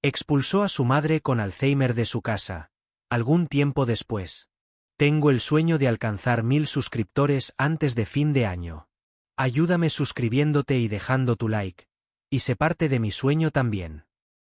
Expulsó a su madre con Alzheimer de su casa, algún tiempo después. Tengo el sueño de alcanzar 1000 suscriptores antes de fin de año. Ayúdame suscribiéndote y dejando tu like, y sé parte de mi sueño también.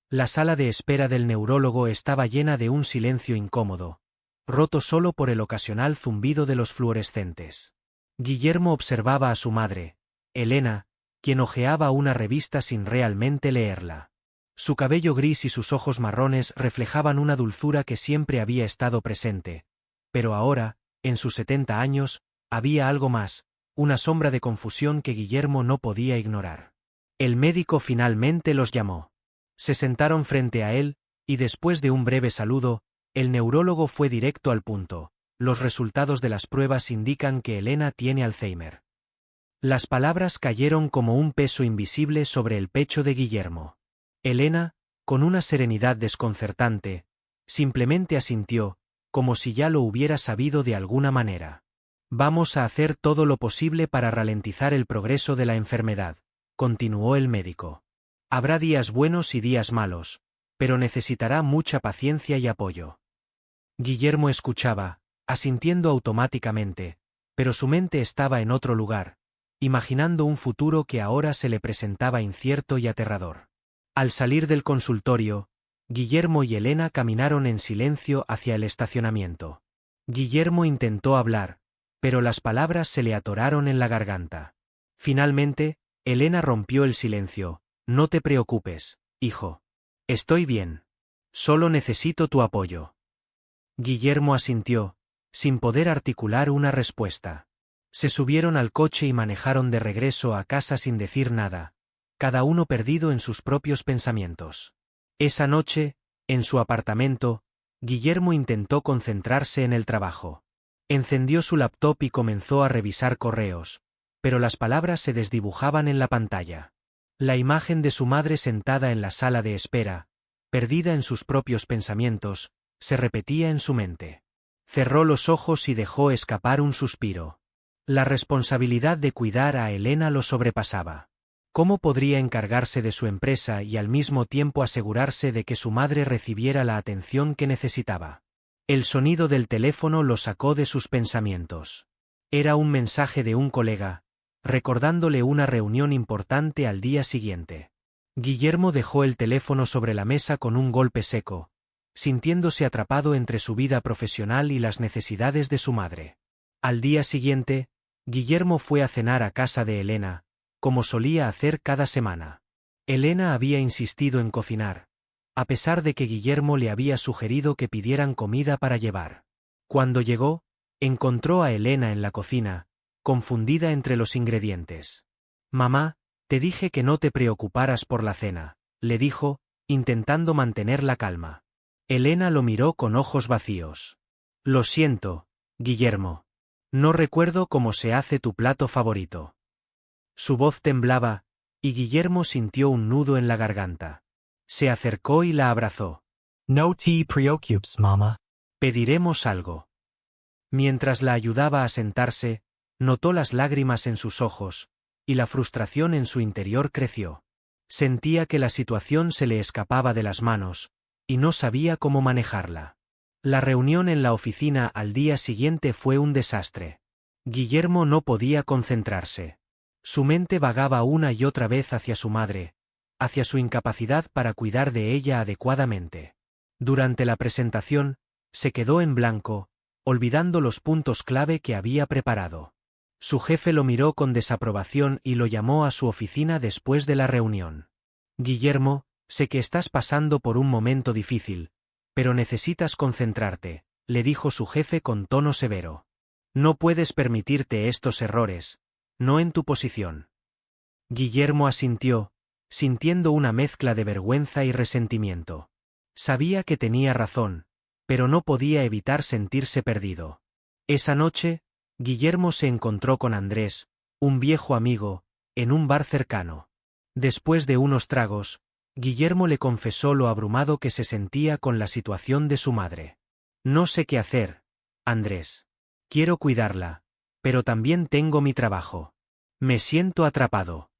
La sala de espera del neurólogo estaba llena de un silencio incómodo, roto solo por el ocasional zumbido de los fluorescentes. Guillermo observaba a su madre, Elena, quien hojeaba una revista sin realmente leerla. Su cabello gris y sus ojos marrones reflejaban una dulzura que siempre había estado presente, pero ahora, en sus 70 años, había algo más, una sombra de confusión que Guillermo no podía ignorar. El médico finalmente los llamó. Se sentaron frente a él, y después de un breve saludo, el neurólogo fue directo al punto. Los resultados de las pruebas indican que Elena tiene Alzheimer. Las palabras cayeron como un peso invisible sobre el pecho de Guillermo. Elena, con una serenidad desconcertante, simplemente asintió, como si ya lo hubiera sabido de alguna manera. Vamos a hacer todo lo posible para ralentizar el progreso de la enfermedad, continuó el médico. Habrá días buenos y días malos, pero necesitará mucha paciencia y apoyo. Guillermo escuchaba, asintiendo automáticamente, pero su mente estaba en otro lugar, imaginando un futuro que ahora se le presentaba incierto y aterrador. Al salir del consultorio, Guillermo y Elena caminaron en silencio hacia el estacionamiento. Guillermo intentó hablar, pero las palabras se le atoraron en la garganta. Finalmente, Elena rompió el silencio. No te preocupes, hijo. Estoy bien. Solo necesito tu apoyo. Guillermo asintió, sin poder articular una respuesta. Se subieron al coche y manejaron de regreso a casa sin decir nada, cada uno perdido en sus propios pensamientos. Esa noche, en su apartamento, Guillermo intentó concentrarse en el trabajo. Encendió su laptop y comenzó a revisar correos, pero las palabras se desdibujaban en la pantalla. La imagen de su madre sentada en la sala de espera, perdida en sus propios pensamientos, se repetía en su mente. Cerró los ojos y dejó escapar un suspiro. La responsabilidad de cuidar a Elena lo sobrepasaba. ¿Cómo podría encargarse de su empresa y al mismo tiempo asegurarse de que su madre recibiera la atención que necesitaba? El sonido del teléfono lo sacó de sus pensamientos. Era un mensaje de un colega, recordándole una reunión importante al día siguiente. Guillermo dejó el teléfono sobre la mesa con un golpe seco, sintiéndose atrapado entre su vida profesional y las necesidades de su madre. Al día siguiente, Guillermo fue a cenar a casa de Elena, como solía hacer cada semana. Elena había insistido en cocinar, a pesar de que Guillermo le había sugerido que pidieran comida para llevar. Cuando llegó, encontró a Elena en la cocina, confundida entre los ingredientes. «Mamá, te dije que no te preocuparas por la cena», le dijo, intentando mantener la calma. Elena lo miró con ojos vacíos. «Lo siento, Guillermo. No recuerdo cómo se hace tu plato favorito». Su voz temblaba, y Guillermo sintió un nudo en la garganta. Se acercó y la abrazó. «No te preocupes, mamá. Pediremos algo». Mientras la ayudaba a sentarse, notó las lágrimas en sus ojos, y la frustración en su interior creció. Sentía que la situación se le escapaba de las manos, y no sabía cómo manejarla. La reunión en la oficina al día siguiente fue un desastre. Guillermo no podía concentrarse. Su mente vagaba una y otra vez hacia su madre, hacia su incapacidad para cuidar de ella adecuadamente. Durante la presentación, se quedó en blanco, olvidando los puntos clave que había preparado. Su jefe lo miró con desaprobación y lo llamó a su oficina después de la reunión. «Guillermo, sé que estás pasando por un momento difícil, pero necesitas concentrarte», le dijo su jefe con tono severo. «No puedes permitirte estos errores, no en tu posición». Guillermo asintió, sintiendo una mezcla de vergüenza y resentimiento. Sabía que tenía razón, pero no podía evitar sentirse perdido. Esa noche, Guillermo se encontró con Andrés, un viejo amigo, en un bar cercano. Después de unos tragos, Guillermo le confesó lo abrumado que se sentía con la situación de su madre. «No sé qué hacer, Andrés. Quiero cuidarla, pero también tengo mi trabajo. Me siento atrapado».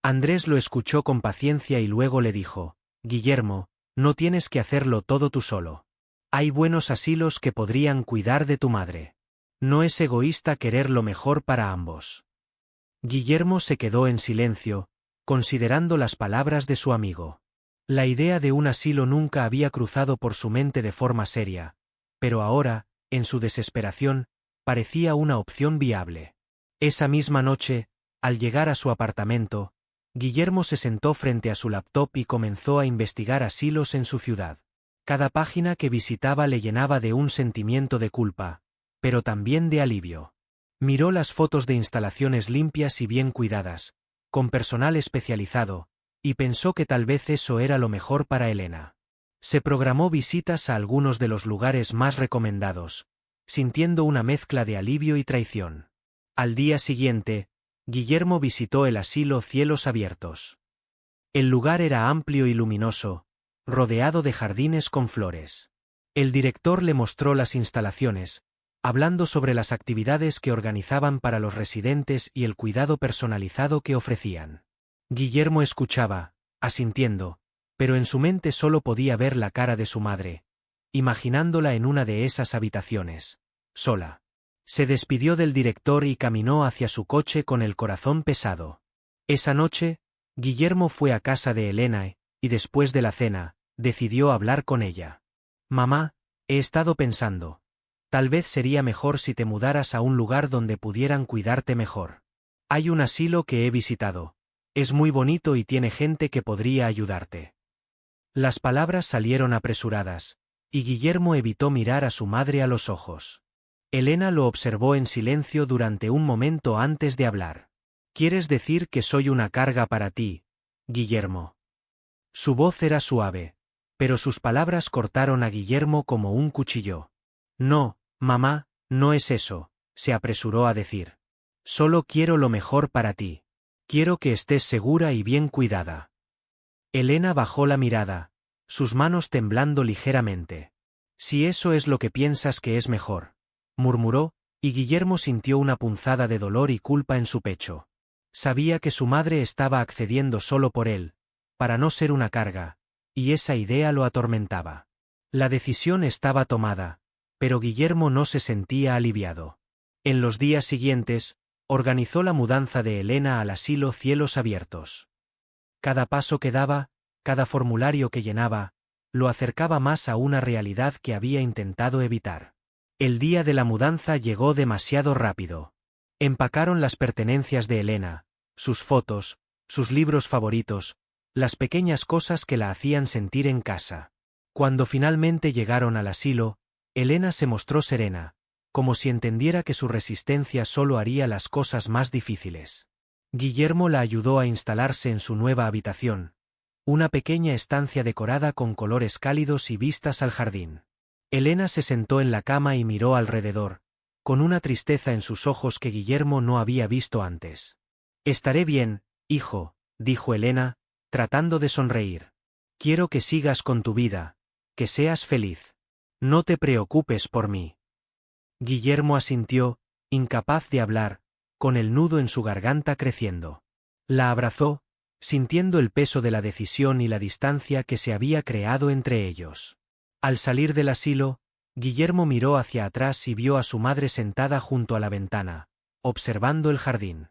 Andrés lo escuchó con paciencia y luego le dijo: «Guillermo, No tienes que hacerlo todo tú solo. Hay buenos asilos que podrían cuidar de tu madre. No es egoísta querer lo mejor para ambos. Guillermo se quedó en silencio, considerando las palabras de su amigo. La idea de un asilo nunca había cruzado por su mente de forma seria, pero ahora, en su desesperación, parecía una opción viable. Esa misma noche, al llegar a su apartamento, Guillermo se sentó frente a su laptop y comenzó a investigar asilos en su ciudad. Cada página que visitaba le llenaba de un sentimiento de culpa, pero también de alivio. Miró las fotos de instalaciones limpias y bien cuidadas, con personal especializado, y pensó que tal vez eso era lo mejor para Elena. Se programó visitas a algunos de los lugares más recomendados, sintiendo una mezcla de alivio y traición. Al día siguiente, Guillermo visitó el asilo Cielos Abiertos. El lugar era amplio y luminoso, rodeado de jardines con flores. El director le mostró las instalaciones, hablando sobre las actividades que organizaban para los residentes y el cuidado personalizado que ofrecían. Guillermo escuchaba, asintiendo, pero en su mente solo podía ver la cara de su madre, imaginándola en una de esas habitaciones, sola. Se despidió del director y caminó hacia su coche con el corazón pesado. Esa noche, Guillermo fue a casa de Elena y después de la cena, decidió hablar con ella. «Mamá, he estado pensando. Tal vez sería mejor si te mudaras a un lugar donde pudieran cuidarte mejor. Hay un asilo que he visitado. Es muy bonito y tiene gente que podría ayudarte». Las palabras salieron apresuradas, y Guillermo evitó mirar a su madre a los ojos. Elena lo observó en silencio durante un momento antes de hablar. «¿Quieres decir que soy una carga para ti, Guillermo?» Su voz era suave, pero sus palabras cortaron a Guillermo como un cuchillo. «No, mamá, no es eso», se apresuró a decir. «Solo quiero lo mejor para ti. Quiero que estés segura y bien cuidada». Elena bajó la mirada, sus manos temblando ligeramente. «Si eso es lo que piensas que es mejor», murmuró, y Guillermo sintió una punzada de dolor y culpa en su pecho. Sabía que su madre estaba accediendo solo por él, para no ser una carga, y esa idea lo atormentaba. La decisión estaba tomada, pero Guillermo no se sentía aliviado. En los días siguientes, organizó la mudanza de Elena al asilo Cielos Abiertos. Cada paso que daba, cada formulario que llenaba, lo acercaba más a una realidad que había intentado evitar. El día de la mudanza llegó demasiado rápido. Empacaron las pertenencias de Elena, sus fotos, sus libros favoritos, las pequeñas cosas que la hacían sentir en casa. Cuando finalmente llegaron al asilo, Elena se mostró serena, como si entendiera que su resistencia solo haría las cosas más difíciles. Guillermo la ayudó a instalarse en su nueva habitación, una pequeña estancia decorada con colores cálidos y vistas al jardín. Elena se sentó en la cama y miró alrededor, con una tristeza en sus ojos que Guillermo no había visto antes. «Estaré bien, hijo», dijo Elena, tratando de sonreír. «Quiero que sigas con tu vida, que seas feliz. No te preocupes por mí». Guillermo asintió, incapaz de hablar, con el nudo en su garganta creciendo. La abrazó, sintiendo el peso de la decisión y la distancia que se había creado entre ellos. Al salir del asilo, Guillermo miró hacia atrás y vio a su madre sentada junto a la ventana, observando el jardín.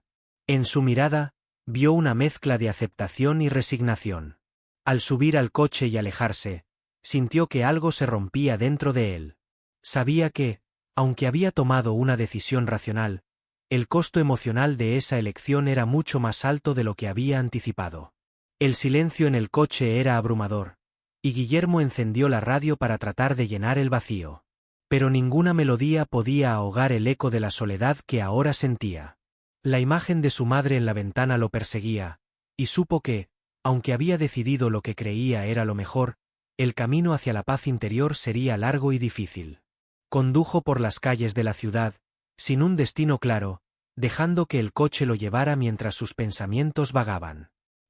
En su mirada, vio una mezcla de aceptación y resignación. Al subir al coche y alejarse, sintió que algo se rompía dentro de él. Sabía que, aunque había tomado una decisión racional, el costo emocional de esa elección era mucho más alto de lo que había anticipado. El silencio en el coche era abrumador, y Guillermo encendió la radio para tratar de llenar el vacío. Pero ninguna melodía podía ahogar el eco de la soledad que ahora sentía. La imagen de su madre en la ventana lo perseguía, y supo que, aunque había decidido lo que creía era lo mejor, el camino hacia la paz interior sería largo y difícil. Condujo por las calles de la ciudad, sin un destino claro, dejando que el coche lo llevara mientras sus pensamientos vagaban.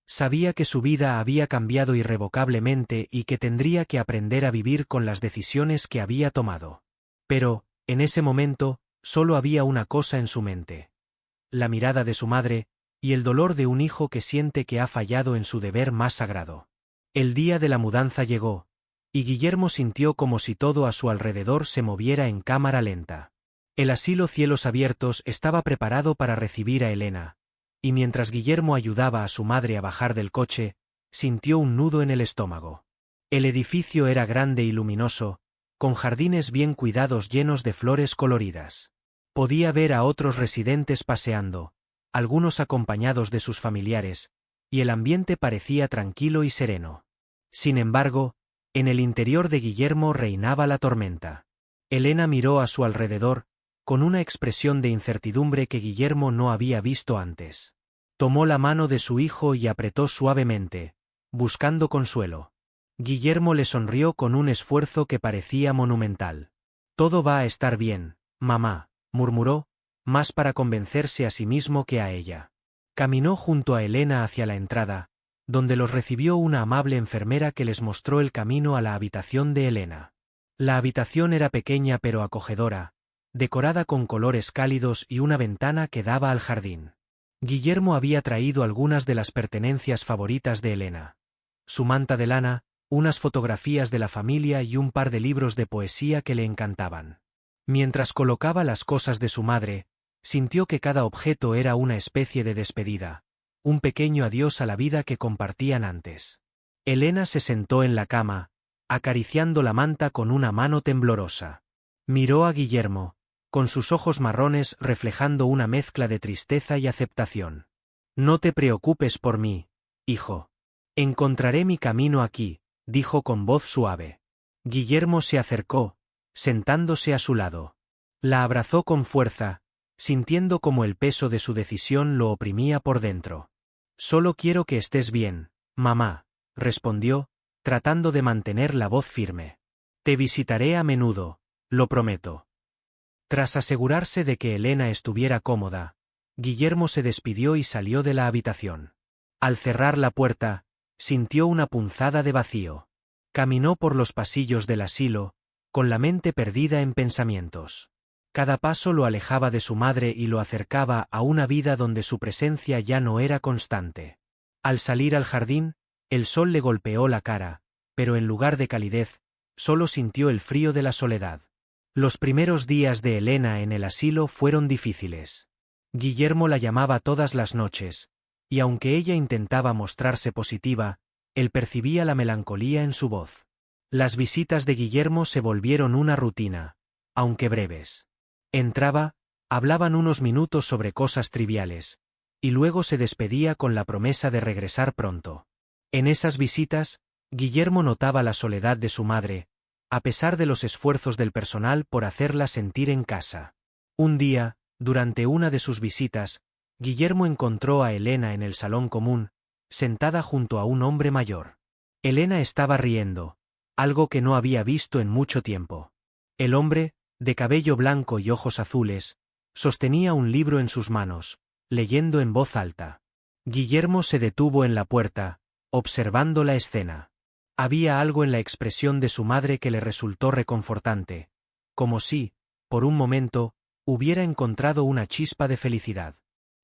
Sabía que su vida había cambiado irrevocablemente y que tendría que aprender a vivir con las decisiones que había tomado. Pero, en ese momento, solo había una cosa en su mente: la mirada de su madre, y el dolor de un hijo que siente que ha fallado en su deber más sagrado. El día de la mudanza llegó, y Guillermo sintió como si todo a su alrededor se moviera en cámara lenta. El asilo Cielos Abiertos estaba preparado para recibir a Elena, y mientras Guillermo ayudaba a su madre a bajar del coche, sintió un nudo en el estómago. El edificio era grande y luminoso, con jardines bien cuidados llenos de flores coloridas. Podía ver a otros residentes paseando, algunos acompañados de sus familiares, y el ambiente parecía tranquilo y sereno. Sin embargo, en el interior de Guillermo reinaba la tormenta. Elena miró a su alrededor, con una expresión de incertidumbre que Guillermo no había visto antes. Tomó la mano de su hijo y apretó suavemente, buscando consuelo. Guillermo le sonrió con un esfuerzo que parecía monumental. «Todo va a estar bien, mamá», murmuró, más para convencerse a sí mismo que a ella. Caminó junto a Elena hacia la entrada, donde los recibió una amable enfermera que les mostró el camino a la habitación de Elena. La habitación era pequeña pero acogedora, decorada con colores cálidos y una ventana que daba al jardín. Guillermo había traído algunas de las pertenencias favoritas de Elena. Su manta de lana, unas fotografías de la familia y un par de libros de poesía que le encantaban. Mientras colocaba las cosas de su madre, sintió que cada objeto era una especie de despedida, un pequeño adiós a la vida que compartían antes. Elena se sentó en la cama, acariciando la manta con una mano temblorosa. Miró a Guillermo, con sus ojos marrones reflejando una mezcla de tristeza y aceptación. «No te preocupes por mí, hijo. Encontraré mi camino aquí», dijo con voz suave. Guillermo se acercó, sentándose a su lado. La abrazó con fuerza, sintiendo como el peso de su decisión lo oprimía por dentro. «Solo quiero que estés bien, mamá», respondió, tratando de mantener la voz firme. «Te visitaré a menudo, lo prometo». Tras asegurarse de que Elena estuviera cómoda, Guillermo se despidió y salió de la habitación. Al cerrar la puerta, sintió una punzada de vacío. Caminó por los pasillos del asilo, con la mente perdida en pensamientos. Cada paso lo alejaba de su madre y lo acercaba a una vida donde su presencia ya no era constante. Al salir al jardín, el sol le golpeó la cara, pero en lugar de calidez, solo sintió el frío de la soledad. Los primeros días de Elena en el asilo fueron difíciles. Guillermo la llamaba todas las noches, y aunque ella intentaba mostrarse positiva, él percibía la melancolía en su voz. Las visitas de Guillermo se volvieron una rutina, aunque breves. Entraba, hablaban unos minutos sobre cosas triviales, y luego se despedía con la promesa de regresar pronto. En esas visitas, Guillermo notaba la soledad de su madre, a pesar de los esfuerzos del personal por hacerla sentir en casa. Un día, durante una de sus visitas, Guillermo encontró a Elena en el salón común, sentada junto a un hombre mayor. Elena estaba riendo, algo que no había visto en mucho tiempo. El hombre, de cabello blanco y ojos azules, sostenía un libro en sus manos, leyendo en voz alta. Guillermo se detuvo en la puerta, observando la escena. Había algo en la expresión de su madre que le resultó reconfortante, como si, por un momento, hubiera encontrado una chispa de felicidad.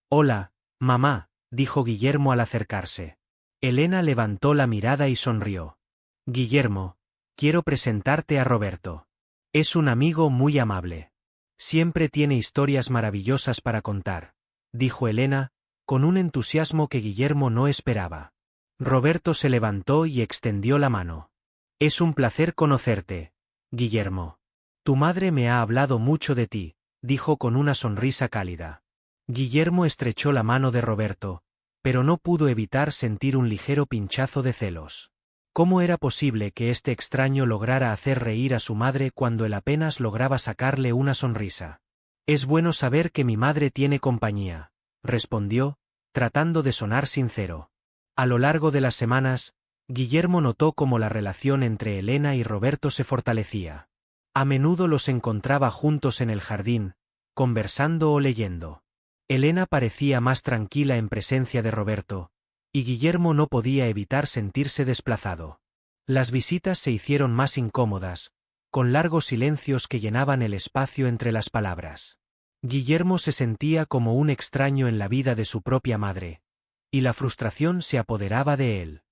«Hola, mamá», dijo Guillermo al acercarse. Elena levantó la mirada y sonrió. «Guillermo, quiero presentarte a Roberto. Es un amigo muy amable. Siempre tiene historias maravillosas para contar», dijo Elena, con un entusiasmo que Guillermo no esperaba. Roberto se levantó y extendió la mano. «Es un placer conocerte, Guillermo. Tu madre me ha hablado mucho de ti», dijo con una sonrisa cálida. Guillermo estrechó la mano de Roberto, pero no pudo evitar sentir un ligero pinchazo de celos. ¿Cómo era posible que este extraño lograra hacer reír a su madre cuando él apenas lograba sacarle una sonrisa? «Es bueno saber que mi madre tiene compañía», respondió, tratando de sonar sincero. A lo largo de las semanas, Guillermo notó cómo la relación entre Elena y Roberto se fortalecía. A menudo los encontraba juntos en el jardín, conversando o leyendo. Elena parecía más tranquila en presencia de Roberto, y Guillermo no podía evitar sentirse desplazado. Las visitas se hicieron más incómodas, con largos silencios que llenaban el espacio entre las palabras. Guillermo se sentía como un extraño en la vida de su propia madre, y la frustración se apoderaba de él.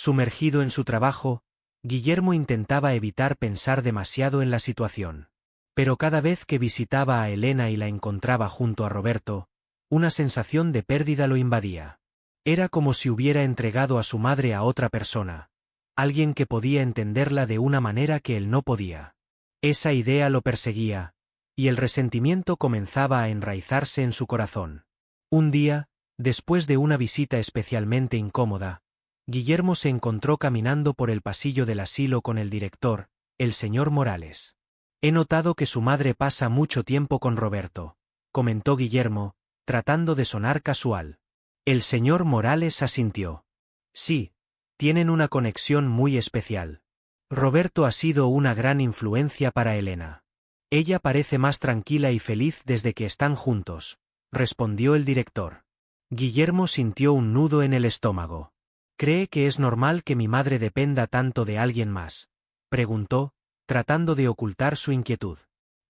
Sumergido en su trabajo, Guillermo intentaba evitar pensar demasiado en la situación. Pero cada vez que visitaba a Elena y la encontraba junto a Roberto, una sensación de pérdida lo invadía. Era como si hubiera entregado a su madre a otra persona, alguien que podía entenderla de una manera que él no podía. Esa idea lo perseguía, y el resentimiento comenzaba a enraizarse en su corazón. Un día, después de una visita especialmente incómoda, Guillermo se encontró caminando por el pasillo del asilo con el director, el señor Morales. «He notado que su madre pasa mucho tiempo con Roberto», comentó Guillermo, tratando de sonar casual. El señor Morales asintió. «Sí, tienen una conexión muy especial. Roberto ha sido una gran influencia para Elena. Ella parece más tranquila y feliz desde que están juntos», respondió el director. Guillermo sintió un nudo en el estómago. «¿Cree que es normal que mi madre dependa tanto de alguien más?», preguntó, tratando de ocultar su inquietud.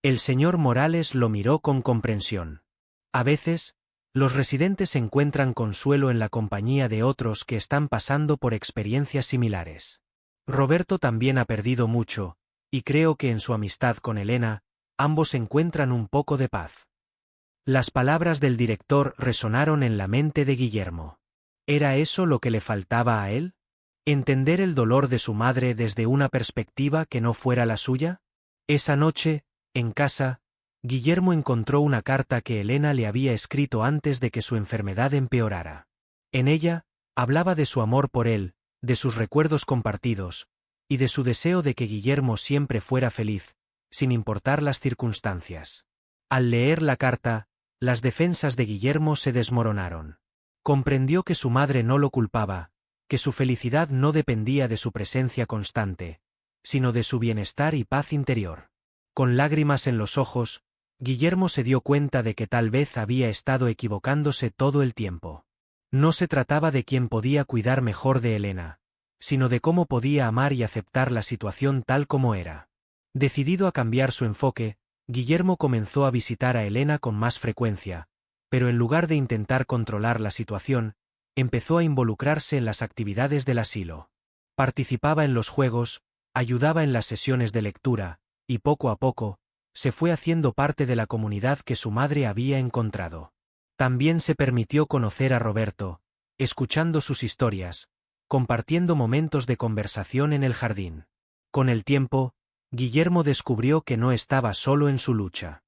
El señor Morales lo miró con comprensión. «A veces, los residentes encuentran consuelo en la compañía de otros que están pasando por experiencias similares. Roberto también ha perdido mucho, y creo que en su amistad con Elena, ambos encuentran un poco de paz». Las palabras del director resonaron en la mente de Guillermo. ¿Era eso lo que le faltaba a él? ¿Entender el dolor de su madre desde una perspectiva que no fuera la suya? Esa noche, en casa, Guillermo encontró una carta que Elena le había escrito antes de que su enfermedad empeorara. En ella, hablaba de su amor por él, de sus recuerdos compartidos, y de su deseo de que Guillermo siempre fuera feliz, sin importar las circunstancias. Al leer la carta, las defensas de Guillermo se desmoronaron. Comprendió que su madre no lo culpaba, que su felicidad no dependía de su presencia constante, sino de su bienestar y paz interior. Con lágrimas en los ojos, Guillermo se dio cuenta de que tal vez había estado equivocándose todo el tiempo. No se trataba de quién podía cuidar mejor de Elena, sino de cómo podía amar y aceptar la situación tal como era. Decidido a cambiar su enfoque, Guillermo comenzó a visitar a Elena con más frecuencia, pero en lugar de intentar controlar la situación, empezó a involucrarse en las actividades del asilo. Participaba en los juegos, ayudaba en las sesiones de lectura, y poco a poco, se fue haciendo parte de la comunidad que su madre había encontrado. También se permitió conocer a Roberto, escuchando sus historias, compartiendo momentos de conversación en el jardín. Con el tiempo, Guillermo descubrió que no estaba solo en su lucha.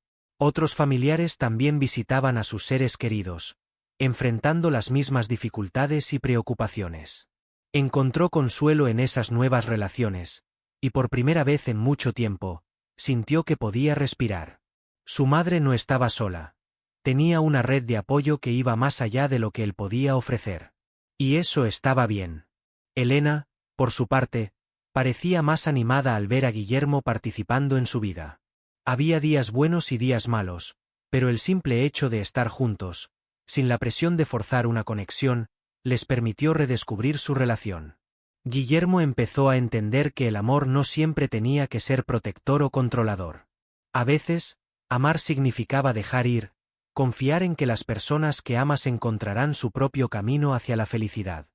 Otros familiares también visitaban a sus seres queridos, enfrentando las mismas dificultades y preocupaciones. Encontró consuelo en esas nuevas relaciones, y por primera vez en mucho tiempo, sintió que podía respirar. Su madre no estaba sola. Tenía una red de apoyo que iba más allá de lo que él podía ofrecer. Y eso estaba bien. Elena, por su parte, parecía más animada al ver a Guillermo participando en su vida. Había días buenos y días malos, pero el simple hecho de estar juntos, sin la presión de forzar una conexión, les permitió redescubrir su relación. Guillermo empezó a entender que el amor no siempre tenía que ser protector o controlador. A veces, amar significaba dejar ir, confiar en que las personas que amas encontrarán su propio camino hacia la felicidad.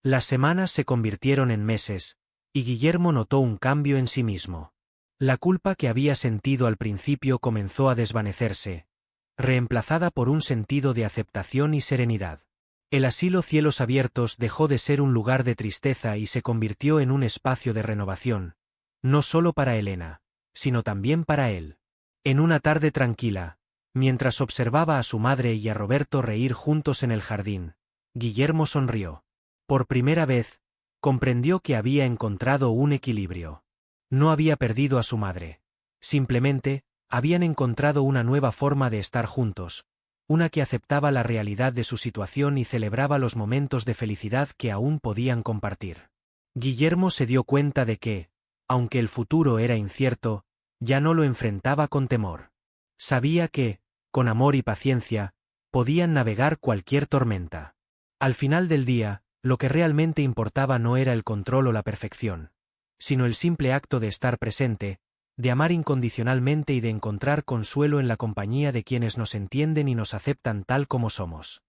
Las semanas se convirtieron en meses, y Guillermo notó un cambio en sí mismo. La culpa que había sentido al principio comenzó a desvanecerse, reemplazada por un sentido de aceptación y serenidad. El asilo Cielos Abiertos dejó de ser un lugar de tristeza y se convirtió en un espacio de renovación, no solo para Elena, sino también para él. En una tarde tranquila, mientras observaba a su madre y a Roberto reír juntos en el jardín, Guillermo sonrió. Por primera vez, comprendió que había encontrado un equilibrio. No había perdido a su madre. Simplemente, habían encontrado una nueva forma de estar juntos, una que aceptaba la realidad de su situación y celebraba los momentos de felicidad que aún podían compartir. Guillermo se dio cuenta de que, aunque el futuro era incierto, ya no lo enfrentaba con temor. Sabía que, con amor y paciencia, podían navegar cualquier tormenta. Al final del día, lo que realmente importaba no era el control o la perfección, sino el simple acto de estar presente, de amar incondicionalmente y de encontrar consuelo en la compañía de quienes nos entienden y nos aceptan tal como somos.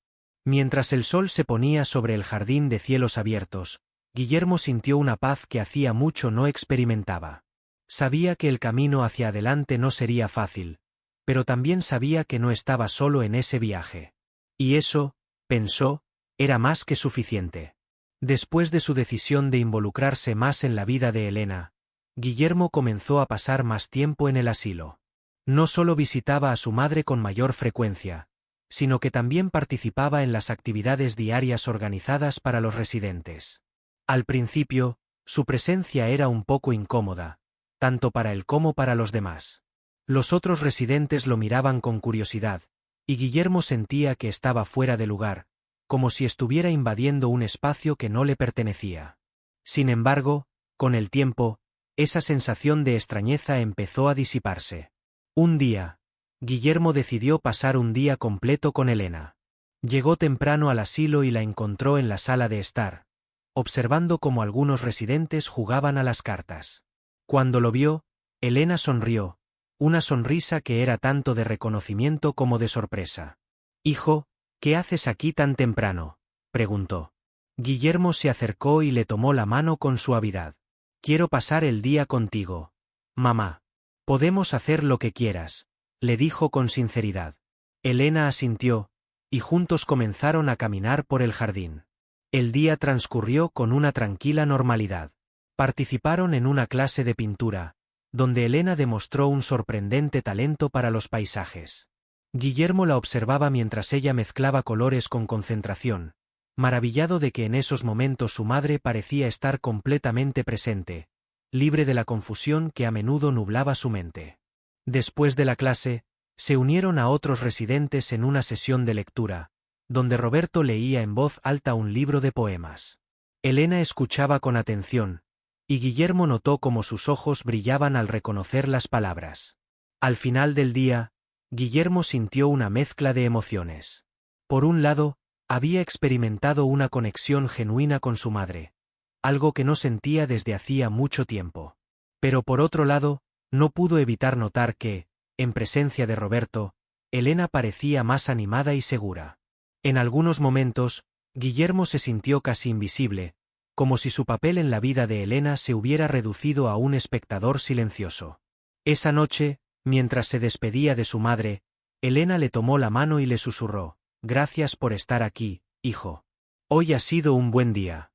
Mientras el sol se ponía sobre el jardín de Cielos Abiertos, Guillermo sintió una paz que hacía mucho no experimentaba. Sabía que el camino hacia adelante no sería fácil, pero también sabía que no estaba solo en ese viaje. Y eso, pensó, era más que suficiente. Después de su decisión de involucrarse más en la vida de Elena, Guillermo comenzó a pasar más tiempo en el asilo. No solo visitaba a su madre con mayor frecuencia, sino que también participaba en las actividades diarias organizadas para los residentes. Al principio, su presencia era un poco incómoda, tanto para él como para los demás. Los otros residentes lo miraban con curiosidad, y Guillermo sentía que estaba fuera de lugar, como si estuviera invadiendo un espacio que no le pertenecía. Sin embargo, con el tiempo, esa sensación de extrañeza empezó a disiparse. Un día, Guillermo decidió pasar un día completo con Elena. Llegó temprano al asilo y la encontró en la sala de estar, observando cómo algunos residentes jugaban a las cartas. Cuando lo vio, Elena sonrió, una sonrisa que era tanto de reconocimiento como de sorpresa. «Hijo, ¿qué haces aquí tan temprano?», preguntó. Guillermo se acercó y le tomó la mano con suavidad. «Quiero pasar el día contigo, mamá. Podemos hacer lo que quieras», le dijo con sinceridad. Elena asintió, y juntos comenzaron a caminar por el jardín. El día transcurrió con una tranquila normalidad. Participaron en una clase de pintura, donde Elena demostró un sorprendente talento para los paisajes. Guillermo la observaba mientras ella mezclaba colores con concentración, maravillado de que en esos momentos su madre parecía estar completamente presente, libre de la confusión que a menudo nublaba su mente. Después de la clase, se unieron a otros residentes en una sesión de lectura, donde Roberto leía en voz alta un libro de poemas. Elena escuchaba con atención, y Guillermo notó cómo sus ojos brillaban al reconocer las palabras. Al final del día, Guillermo sintió una mezcla de emociones. Por un lado, había experimentado una conexión genuina con su madre, algo que no sentía desde hacía mucho tiempo. Pero por otro lado, no pudo evitar notar que, en presencia de Roberto, Elena parecía más animada y segura. En algunos momentos, Guillermo se sintió casi invisible, como si su papel en la vida de Elena se hubiera reducido a un espectador silencioso. Esa noche, mientras se despedía de su madre, Elena le tomó la mano y le susurró: «Gracias por estar aquí, hijo. Hoy ha sido un buen día».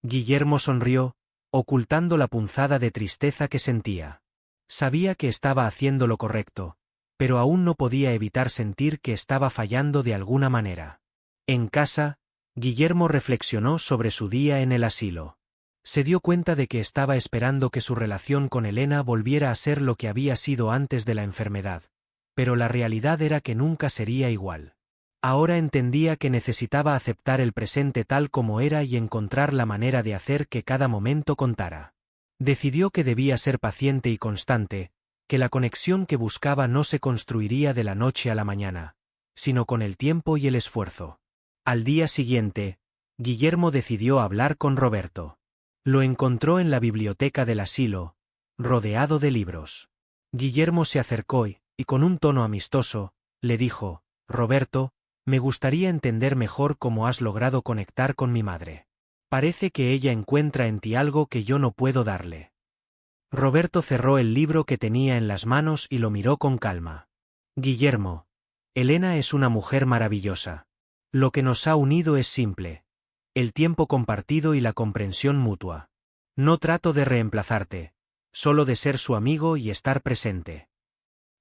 Guillermo sonrió, ocultando la punzada de tristeza que sentía. Sabía que estaba haciendo lo correcto, pero aún no podía evitar sentir que estaba fallando de alguna manera. En casa, Guillermo reflexionó sobre su día en el asilo. Se dio cuenta de que estaba esperando que su relación con Elena volviera a ser lo que había sido antes de la enfermedad, pero la realidad era que nunca sería igual. Ahora entendía que necesitaba aceptar el presente tal como era y encontrar la manera de hacer que cada momento contara. Decidió que debía ser paciente y constante, que la conexión que buscaba no se construiría de la noche a la mañana, sino con el tiempo y el esfuerzo. Al día siguiente, Guillermo decidió hablar con Roberto. Lo encontró en la biblioteca del asilo, rodeado de libros. Guillermo se acercó y, con un tono amistoso, le dijo: «Roberto, me gustaría entender mejor cómo has logrado conectar con mi madre. Parece que ella encuentra en ti algo que yo no puedo darle». Roberto cerró el libro que tenía en las manos y lo miró con calma. «Guillermo, Elena es una mujer maravillosa. Lo que nos ha unido es simple: el tiempo compartido y la comprensión mutua. No trato de reemplazarte, solo de ser su amigo y estar presente».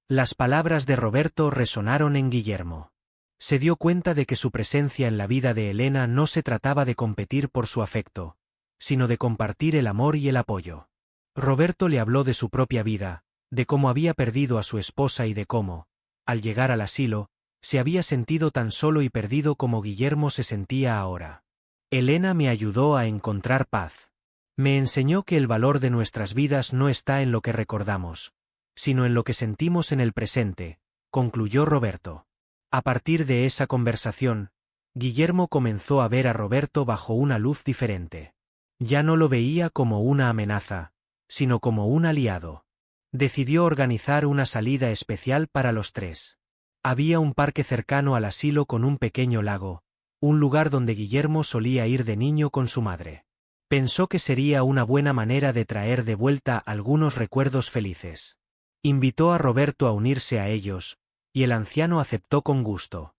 Las palabras de Roberto resonaron en Guillermo. Se dio cuenta de que su presencia en la vida de Elena no se trataba de competir por su afecto, sino de compartir el amor y el apoyo. Roberto le habló de su propia vida, de cómo había perdido a su esposa y de cómo, al llegar al asilo, se había sentido tan solo y perdido como Guillermo se sentía ahora. «Elena me ayudó a encontrar paz. Me enseñó que el valor de nuestras vidas no está en lo que recordamos, sino en lo que sentimos en el presente», concluyó Roberto. A partir de esa conversación, Guillermo comenzó a ver a Roberto bajo una luz diferente. Ya no lo veía como una amenaza, sino como un aliado. Decidió organizar una salida especial para los tres. Había un parque cercano al asilo con un pequeño lago, un lugar donde Guillermo solía ir de niño con su madre. Pensó que sería una buena manera de traer de vuelta algunos recuerdos felices. Invitó a Roberto a unirse a ellos, y el anciano aceptó con gusto.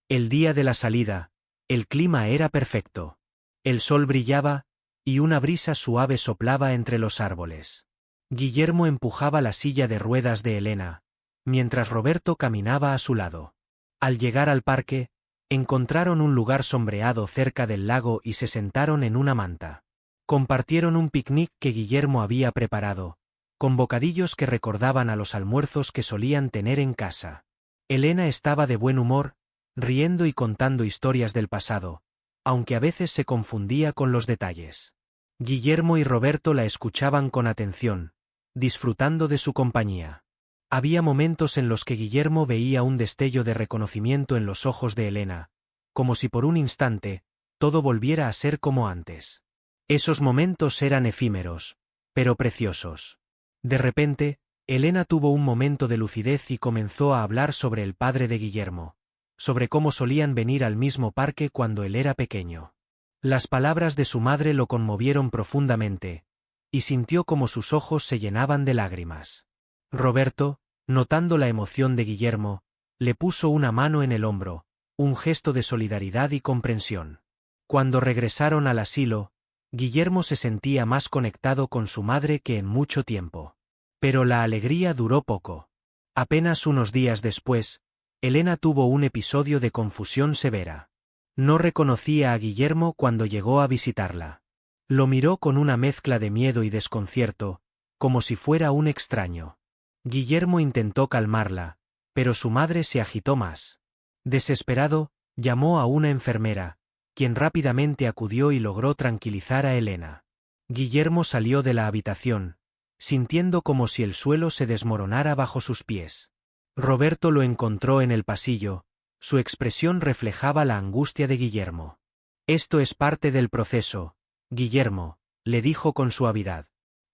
El día de la salida, el clima era perfecto. El sol brillaba, y una brisa suave soplaba entre los árboles. Guillermo empujaba la silla de ruedas de Elena, mientras Roberto caminaba a su lado. Al llegar al parque, encontraron un lugar sombreado cerca del lago y se sentaron en una manta. Compartieron un picnic que Guillermo había preparado, con bocadillos que recordaban a los almuerzos que solían tener en casa. Elena estaba de buen humor, riendo y contando historias del pasado, aunque a veces se confundía con los detalles. Guillermo y Roberto la escuchaban con atención, disfrutando de su compañía. Había momentos en los que Guillermo veía un destello de reconocimiento en los ojos de Elena, como si por un instante, todo volviera a ser como antes. Esos momentos eran efímeros, pero preciosos. De repente, Elena tuvo un momento de lucidez y comenzó a hablar sobre el padre de Guillermo, sobre cómo solían venir al mismo parque cuando él era pequeño. Las palabras de su madre lo conmovieron profundamente, y sintió como sus ojos se llenaban de lágrimas. Roberto, notando la emoción de Guillermo, le puso una mano en el hombro, un gesto de solidaridad y comprensión. Cuando regresaron al asilo, Guillermo se sentía más conectado con su madre que en mucho tiempo. Pero la alegría duró poco. Apenas unos días después, Elena tuvo un episodio de confusión severa. No reconocía a Guillermo cuando llegó a visitarla. Lo miró con una mezcla de miedo y desconcierto, como si fuera un extraño. Guillermo intentó calmarla, pero su madre se agitó más. Desesperado, llamó a una enfermera, quien rápidamente acudió y logró tranquilizar a Elena. Guillermo salió de la habitación, sintiendo como si el suelo se desmoronara bajo sus pies. Roberto lo encontró en el pasillo, su expresión reflejaba la angustia de Guillermo. «Esto es parte del proceso, Guillermo», le dijo con suavidad.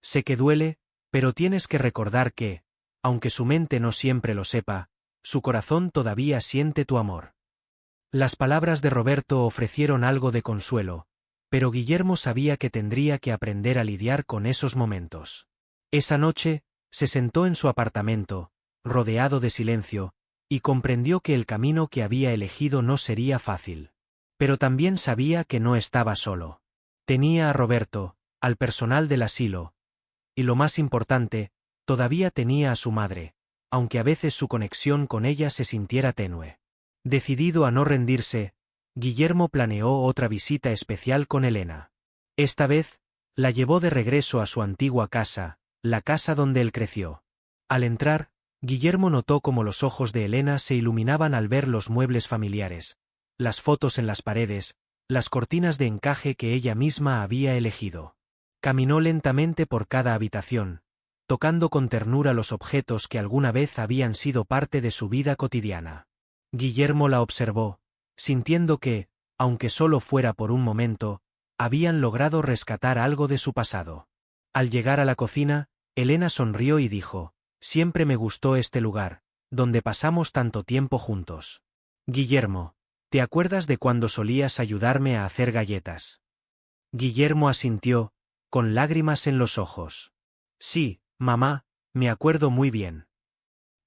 «Sé que duele, pero tienes que recordar que, aunque su mente no siempre lo sepa, su corazón todavía siente tu amor». Las palabras de Roberto ofrecieron algo de consuelo, pero Guillermo sabía que tendría que aprender a lidiar con esos momentos. Esa noche, se sentó en su apartamento, rodeado de silencio, y comprendió que el camino que había elegido no sería fácil. Pero también sabía que no estaba solo. Tenía a Roberto, al personal del asilo, y lo más importante, todavía tenía a su madre, aunque a veces su conexión con ella se sintiera tenue. Decidido a no rendirse, Guillermo planeó otra visita especial con Elena. Esta vez, la llevó de regreso a su antigua casa, la casa donde él creció. Al entrar, Guillermo notó cómo los ojos de Elena se iluminaban al ver los muebles familiares, las fotos en las paredes, las cortinas de encaje que ella misma había elegido. Caminó lentamente por cada habitación, tocando con ternura los objetos que alguna vez habían sido parte de su vida cotidiana. Guillermo la observó, sintiendo que, aunque solo fuera por un momento, habían logrado rescatar algo de su pasado. Al llegar a la cocina, Elena sonrió y dijo: «Siempre me gustó este lugar, donde pasamos tanto tiempo juntos. Guillermo, ¿te acuerdas de cuando solías ayudarme a hacer galletas?» Guillermo asintió, con lágrimas en los ojos. «Sí, mamá, me acuerdo muy bien.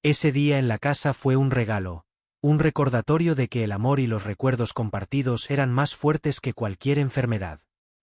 Ese día en la casa fue un regalo, un recordatorio de que el amor y los recuerdos compartidos eran más fuertes que cualquier enfermedad».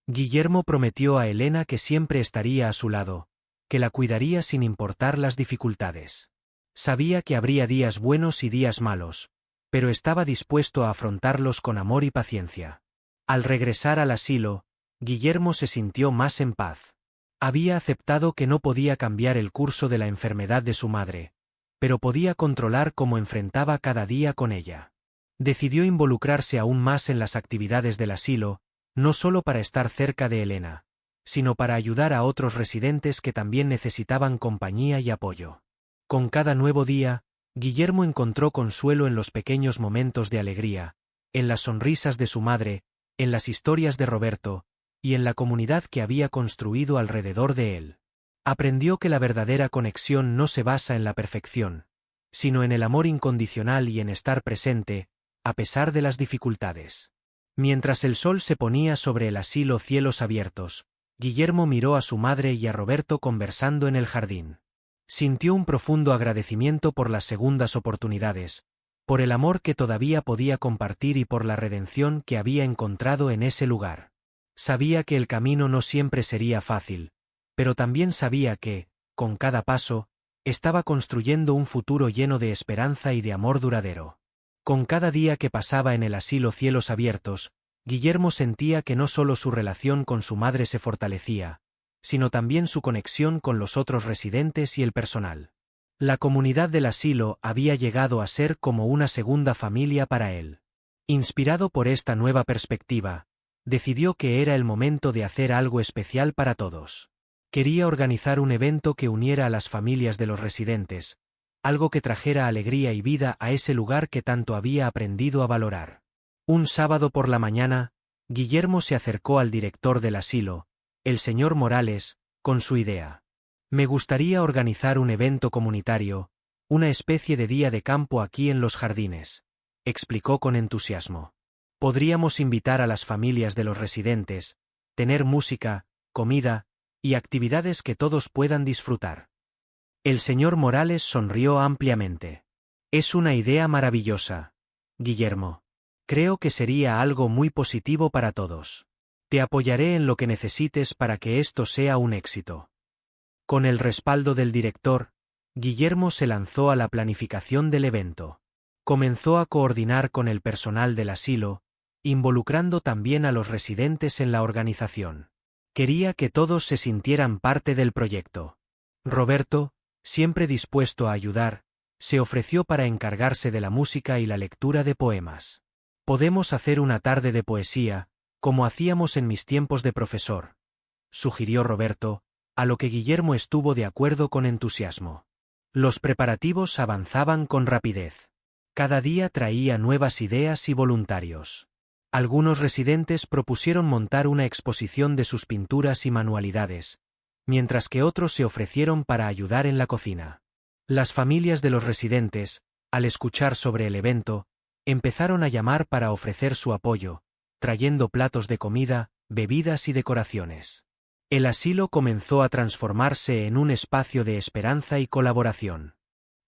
Guillermo prometió a Elena que siempre estaría a su lado, que la cuidaría sin importar las dificultades. Sabía que habría días buenos y días malos, pero estaba dispuesto a afrontarlos con amor y paciencia. Al regresar al asilo, Guillermo se sintió más en paz. Había aceptado que no podía cambiar el curso de la enfermedad de su madre, pero podía controlar cómo enfrentaba cada día con ella. Decidió involucrarse aún más en las actividades del asilo, no solo para estar cerca de Elena, sino para ayudar a otros residentes que también necesitaban compañía y apoyo. Con cada nuevo día, Guillermo encontró consuelo en los pequeños momentos de alegría, en las sonrisas de su madre, en las historias de Roberto, y en la comunidad que había construido alrededor de él. Aprendió que la verdadera conexión no se basa en la perfección, sino en el amor incondicional y en estar presente, a pesar de las dificultades. Mientras el sol se ponía sobre el asilo cielos abiertos, Guillermo miró a su madre y a Roberto conversando en el jardín. Sintió un profundo agradecimiento por las segundas oportunidades, por el amor que todavía podía compartir y por la redención que había encontrado en ese lugar. Sabía que el camino no siempre sería fácil, pero también sabía que, con cada paso, estaba construyendo un futuro lleno de esperanza y de amor duradero. Con cada día que pasaba en el asilo Cielos Abiertos, Guillermo sentía que no solo su relación con su madre se fortalecía, sino también su conexión con los otros residentes y el personal. La comunidad del asilo había llegado a ser como una segunda familia para él. Inspirado por esta nueva perspectiva, decidió que era el momento de hacer algo especial para todos. Quería organizar un evento que uniera a las familias de los residentes, algo que trajera alegría y vida a ese lugar que tanto había aprendido a valorar. Un sábado por la mañana, Guillermo se acercó al director del asilo, el señor Morales, con su idea. Me gustaría organizar un evento comunitario, una especie de día de campo aquí en los jardines, explicó con entusiasmo. Podríamos invitar a las familias de los residentes, tener música, comida y actividades que todos puedan disfrutar. El señor Morales sonrió ampliamente. Es una idea maravillosa, Guillermo. Creo que sería algo muy positivo para todos. Te apoyaré en lo que necesites para que esto sea un éxito. Con el respaldo del director, Guillermo se lanzó a la planificación del evento. Comenzó a coordinar con el personal del asilo, involucrando también a los residentes en la organización. Quería que todos se sintieran parte del proyecto. Roberto, siempre dispuesto a ayudar, se ofreció para encargarse de la música y la lectura de poemas. Podemos hacer una tarde de poesía, como hacíamos en mis tiempos de profesor, sugirió Roberto, a lo que Guillermo estuvo de acuerdo con entusiasmo. Los preparativos avanzaban con rapidez. Cada día traía nuevas ideas y voluntarios. Algunos residentes propusieron montar una exposición de sus pinturas y manualidades, mientras que otros se ofrecieron para ayudar en la cocina. Las familias de los residentes, al escuchar sobre el evento, empezaron a llamar para ofrecer su apoyo, trayendo platos de comida, bebidas y decoraciones. El asilo comenzó a transformarse en un espacio de esperanza y colaboración.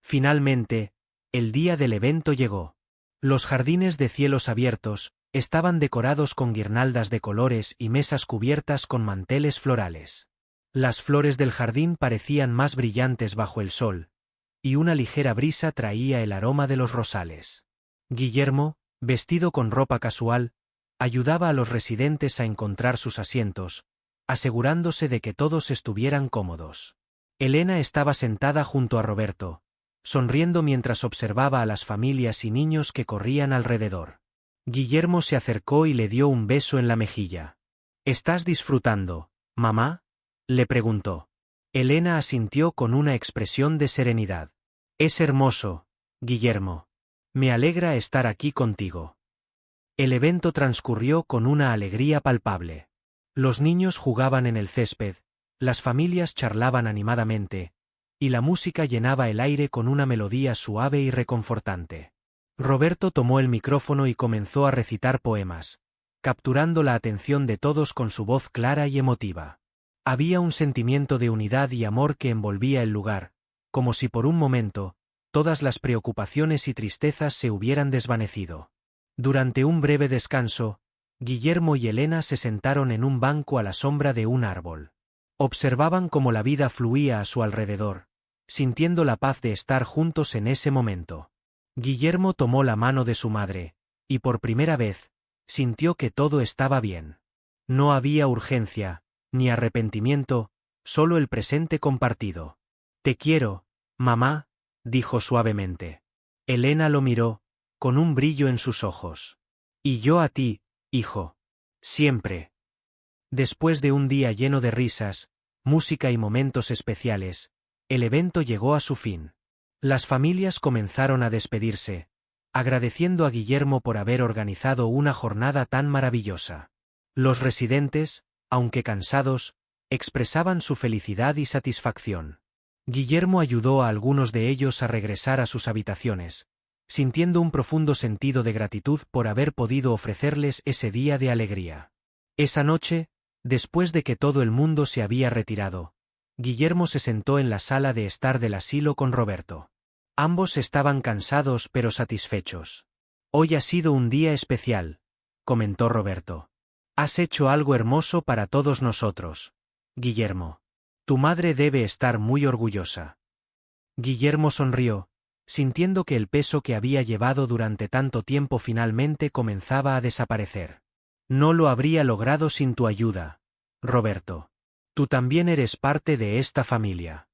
Finalmente, el día del evento llegó. Los jardines de Cielos Abiertos estaban decorados con guirnaldas de colores y mesas cubiertas con manteles florales. Las flores del jardín parecían más brillantes bajo el sol, y una ligera brisa traía el aroma de los rosales. Guillermo, vestido con ropa casual, ayudaba a los residentes a encontrar sus asientos, asegurándose de que todos estuvieran cómodos. Elena estaba sentada junto a Roberto, sonriendo mientras observaba a las familias y niños que corrían alrededor. Guillermo se acercó y le dio un beso en la mejilla. ¿Estás disfrutando, mamá?, le preguntó. Elena asintió con una expresión de serenidad. Es hermoso, Guillermo. Me alegra estar aquí contigo. El evento transcurrió con una alegría palpable. Los niños jugaban en el césped, las familias charlaban animadamente, y la música llenaba el aire con una melodía suave y reconfortante. Roberto tomó el micrófono y comenzó a recitar poemas, capturando la atención de todos con su voz clara y emotiva. Había un sentimiento de unidad y amor que envolvía el lugar, como si por un momento, todas las preocupaciones y tristezas se hubieran desvanecido. Durante un breve descanso, Guillermo y Elena se sentaron en un banco a la sombra de un árbol. Observaban cómo la vida fluía a su alrededor, sintiendo la paz de estar juntos en ese momento. Guillermo tomó la mano de su madre, y por primera vez, sintió que todo estaba bien. No había urgencia, ni arrepentimiento, solo el presente compartido. Te quiero, mamá, dijo suavemente. Elena lo miró, con un brillo en sus ojos. Y yo a ti, hijo. Siempre. Después de un día lleno de risas, música y momentos especiales, el evento llegó a su fin. Las familias comenzaron a despedirse, agradeciendo a Guillermo por haber organizado una jornada tan maravillosa. Los residentes, aunque cansados, expresaban su felicidad y satisfacción. Guillermo ayudó a algunos de ellos a regresar a sus habitaciones, sintiendo un profundo sentido de gratitud por haber podido ofrecerles ese día de alegría. Esa noche, Después de que todo el mundo se había retirado, Guillermo se sentó en la sala de estar del asilo con Roberto. Ambos estaban cansados pero satisfechos. Hoy ha sido un día especial, comentó Roberto. Has hecho algo hermoso para todos nosotros, Guillermo. Tu madre debe estar muy orgullosa. Guillermo sonrió, sintiendo que el peso que había llevado durante tanto tiempo finalmente comenzaba a desaparecer. No lo habría logrado sin tu ayuda, Roberto. Tú también eres parte de esta familia.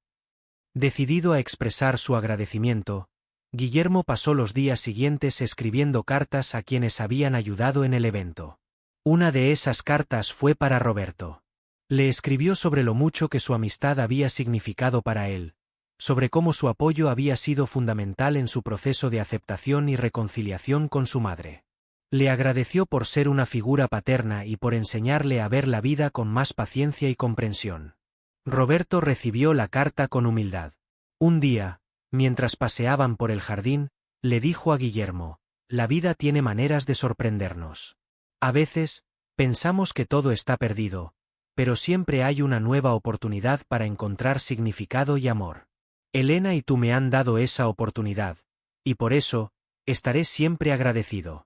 Decidido a expresar su agradecimiento, Guillermo pasó los días siguientes escribiendo cartas a quienes habían ayudado en el evento. Una de esas cartas fue para Roberto. Le escribió sobre lo mucho que su amistad había significado para él, sobre cómo su apoyo había sido fundamental en su proceso de aceptación y reconciliación con su madre. Le agradeció por ser una figura paterna y por enseñarle a ver la vida con más paciencia y comprensión. Roberto recibió la carta con humildad. Un día, mientras paseaban por el jardín, le dijo a Guillermo: la vida tiene maneras de sorprendernos. A veces, pensamos que todo está perdido, pero siempre hay una nueva oportunidad para encontrar significado y amor. Elena y tú me han dado esa oportunidad, y por eso, estaré siempre agradecido.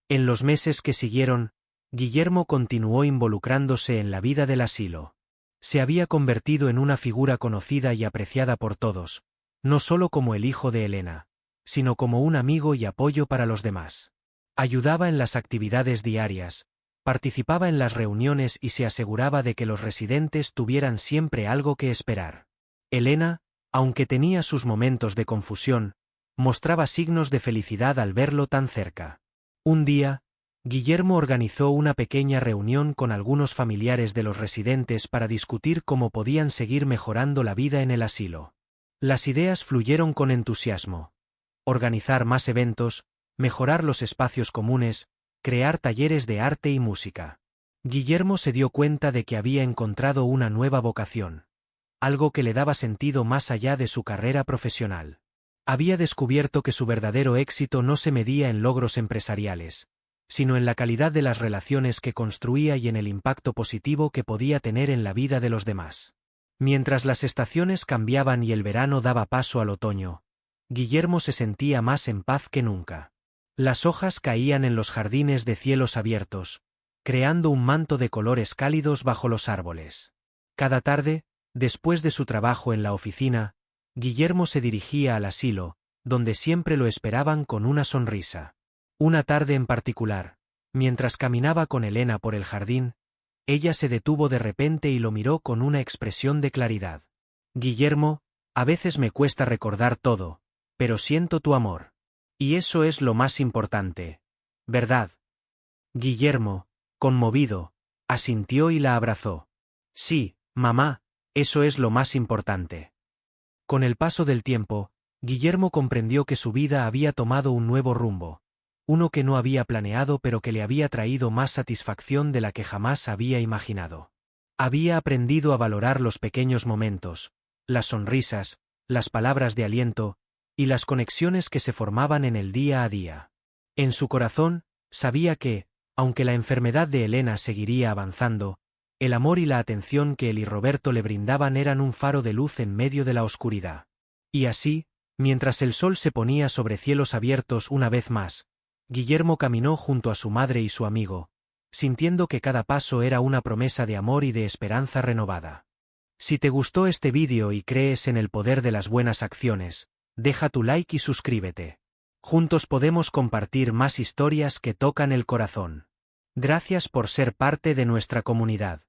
En los meses que siguieron, Guillermo continuó involucrándose en la vida del asilo. Se había convertido en una figura conocida y apreciada por todos, no solo como el hijo de Elena, sino como un amigo y apoyo para los demás. Ayudaba en las actividades diarias, participaba en las reuniones y se aseguraba de que los residentes tuvieran siempre algo que esperar. Elena, aunque tenía sus momentos de confusión, mostraba signos de felicidad al verlo tan cerca. Un día, Guillermo organizó una pequeña reunión con algunos familiares de los residentes para discutir cómo podían seguir mejorando la vida en el asilo. Las ideas fluyeron con entusiasmo. Organizar más eventos, mejorar los espacios comunes, crear talleres de arte y música. Guillermo se dio cuenta de que había encontrado una nueva vocación, algo que le daba sentido más allá de su carrera profesional. Había descubierto que su verdadero éxito no se medía en logros empresariales, sino en la calidad de las relaciones que construía y en el impacto positivo que podía tener en la vida de los demás. Mientras las estaciones cambiaban y el verano daba paso al otoño, Guillermo se sentía más en paz que nunca. Las hojas caían en los jardines de cielos abiertos, creando un manto de colores cálidos bajo los árboles. Cada tarde, después de su trabajo en la oficina, Guillermo se dirigía al asilo, donde siempre lo esperaban con una sonrisa. Una tarde en particular, mientras caminaba con Elena por el jardín, ella se detuvo de repente y lo miró con una expresión de claridad. Guillermo, a veces me cuesta recordar todo, pero siento tu amor. Y eso es lo más importante, ¿verdad? Guillermo, conmovido, asintió y la abrazó. Sí, mamá, eso es lo más importante. Con el paso del tiempo, Guillermo comprendió que su vida había tomado un nuevo rumbo, uno que no había planeado pero que le había traído más satisfacción de la que jamás había imaginado. Había aprendido a valorar los pequeños momentos, las sonrisas, las palabras de aliento, y las conexiones que se formaban en el día a día. En su corazón, sabía que, aunque la enfermedad de Elena seguiría avanzando, el amor y la atención que él y Roberto le brindaban eran un faro de luz en medio de la oscuridad. Y así, mientras el sol se ponía sobre cielos abiertos una vez más, Guillermo caminó junto a su madre y su amigo, sintiendo que cada paso era una promesa de amor y de esperanza renovada. Si te gustó este vídeo y crees en el poder de las buenas acciones, deja tu like y suscríbete. Juntos podemos compartir más historias que tocan el corazón. Gracias por ser parte de nuestra comunidad.